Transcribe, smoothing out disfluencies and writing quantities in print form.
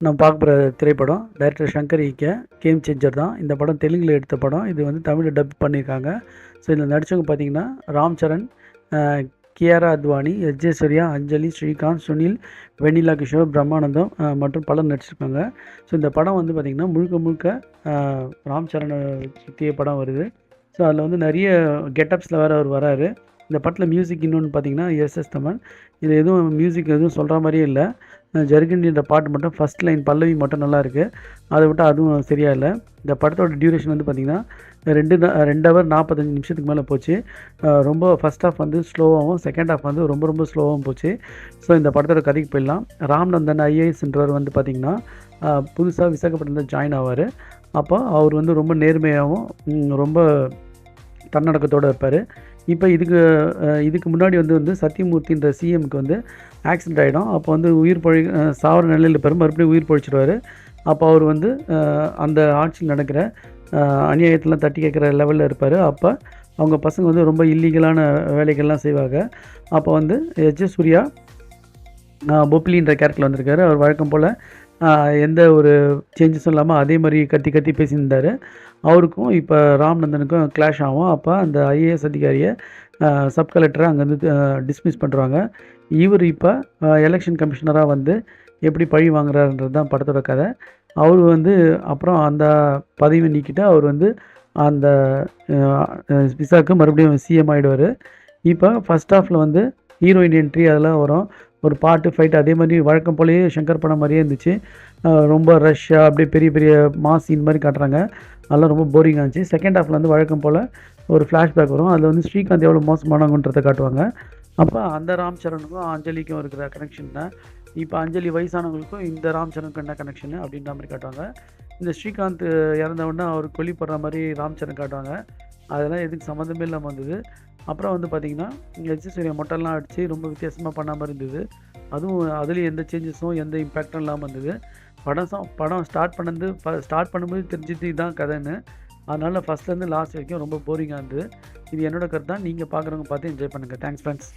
நம்ம பார்க்க போகிற திரைப்படம் டைரக்டர் சங்கர் இயக்கிய கேம் சேஞ்சர் தான். இந்த படம் தெலுங்கில் எடுத்த படம். இது வந்து தமிழில் டப் பண்ணியிருக்காங்க. ஸோ இதில் நடித்தவங்க பார்த்தீங்கன்னா ராம் சரண், கியாரா அத்வானி, எஸ்.ஜே. சூர்யா, அஞ்சலி, ஸ்ரீகாந்த், சுனில், வெண்ணிலா கிஷோர், பிரம்மானந்தம் மற்றும் பலர் நடிச்சிருக்காங்க. ஸோ இந்த படம் வந்து பார்த்திங்கன்னா முழுக்க முழுக்க ராம் சரணை சுற்றிய படம் வருது. ஸோ அதில் வந்து நிறைய கெட்டப்ஸில் வேறு அவர் வராரு. இந்த படத்தில் மியூசிக் இன்னொன்று பார்த்தீங்கன்னா எஸ்.எஸ். தமன். இது எதுவும் மியூசிக் எதுவும் சொல்கிற மாதிரியே இல்லை. ஜருகண்டின்ற பாட்டு மட்டும் ஃபஸ்ட் லைன் பல்லவி மட்டும் நல்லா இருக்குது. அதை விட்டு அதுவும் சரியா இல்லை. இந்த படத்தோட டியூரேஷன் வந்து பார்த்திங்கன்னா 2 ஹவர் 45 நிமிஷத்துக்கு மேலே போச்சு. ரொம்ப ஃபஸ்ட் ஹாஃப் வந்து ஸ்லோவாகவும் செகண்ட் ஹாஃப் வந்து ரொம்ப ரொம்ப ஸ்லோவாகவும் போச்சு. ஸோ இந்த படத்தோட கதைக்கு போயிடலாம். ராம்நந்தன் ஐஏஎஸ்ன்றவர் வந்து பார்த்திங்கன்னா புதுசாக விசாகப்பட்டினத்தில் ஜாயின் ஆவார். அப்போ அவர் வந்து ரொம்ப நேர்மையாகவும் ரொம்ப தன்னடக்கத்தோடு இருப்பார். இப்போ இதுக்கு முன்னாடி வந்து சத்தியமூர்த்தின்ற சிஎம்க்கு வந்து ஆக்சிடென்ட் ஆகிடும். அப்போ வந்து சாவர நிலையில் இருப்பார். மறுபடியும் உயிர் பொழிச்சிடுவார். அப்போ அவர் வந்து அந்த ஆட்சியில் நடக்கிற அநியாயத்தெலாம் தட்டி கேட்குற லெவலில் இருப்பார். அப்போ அவங்க பசங்க வந்து ரொம்ப இல்லீகலான வேலைகள்லாம் செய்வாங்க. அப்போ வந்து எஸ்.ஜே. சூர்யா பொப்ளின்ற கேரக்டரில் வந்திருக்காரு. அவர் வழக்கம் போல் எந்த ஒரு சேஞ்சஸும் இல்லாமல் அதே மாதிரி கத்தி பேசியிருந்தார். அவருக்கும் இப்போ ராம்நந்தனுக்கும் கிளாஷ் ஆகும். அப்போ அந்த ஐஏஎஸ் அதிகாரியை சப் கலெக்டரை அங்கேருந்து டிஸ்மிஸ் பண்ணுறாங்க. இவர் இப்போ எலெக்ஷன் கமிஷனராக வந்து எப்படி பழி வாங்குறாருன்றது தான் படத்தோட கதை. அவர் வந்து அப்புறம் அந்த பதவி நீக்கிட்டு அவர் வந்து அந்த விசாக்கு மறுபடியும் சிஎம் ஆகிடுவார். இப்போ ஃபஸ்ட் ஹாஃபில் வந்து ஹீரோயின் என்ட்ரி அதெல்லாம் வரும். ஒரு பாட்டு ஃபைட் அதே மாதிரி வழக்கம் போலேயே சங்கர் படம் மாதிரியே இருந்துச்சு. ரொம்ப ரஷ்ஷாக அப்படியே பெரிய பெரிய மாஸ் சீன் மாதிரி காட்டுறாங்க. அதெல்லாம் ரொம்ப போரிங்காக இருந்துச்சு. செகண்ட் ஹாஃபில் வந்து வழக்கம் போல் ஒரு ஃப்ளாஷ்பேக் வரும். அதில் வந்து ஸ்ரீகாந்த் எவ்வளோ மோசமானவங்கன்றதை காட்டுவாங்க. அப்போ அந்த ராம் சரணுக்கும் அஞ்சலிக்கும் இருக்கிற கனெக்ஷன் தான். இப்போ அஞ்சலி வயசானவங்களுக்கும் இந்த ராம் சரணுக்கும் என்ன கனெக்ஷனு அப்படின்ற மாதிரி காட்டுவாங்க. இந்த ஸ்ரீகாந்த் இறந்தவுடனே அவர் கொல்லிப்படுற மாதிரி ராம் சரண் காட்டுவாங்க. அதெல்லாம் எதுக்கு சம்மந்தமே இல்லாமல் வந்தது. அப்புறம் வந்து பார்த்திங்கன்னா எஸ்.ஜே. சூர்யா மொட்டைலாம் அடித்து ரொம்ப வித்தியாசமாக பண்ணாமல் இருந்தது. அதுலேயும் எந்த சேஞ்சஸும் எந்த இம்பேக்டும் இல்லாமல் இருந்தது. படம் ஸ்டார்ட் பண்ணும்போது தெரிஞ்சது இதுதான் கதைன்னு. அதனால் ஃபஸ்ட்லேருந்து லாஸ்ட் வரைக்கும் ரொம்ப போரிங்காக இருந்தது. இது என்னோட கருத்து தான். நீங்கள் பார்க்குறவங்க பார்த்து என்ஜாய் பண்ணுங்கள். Thanks friends.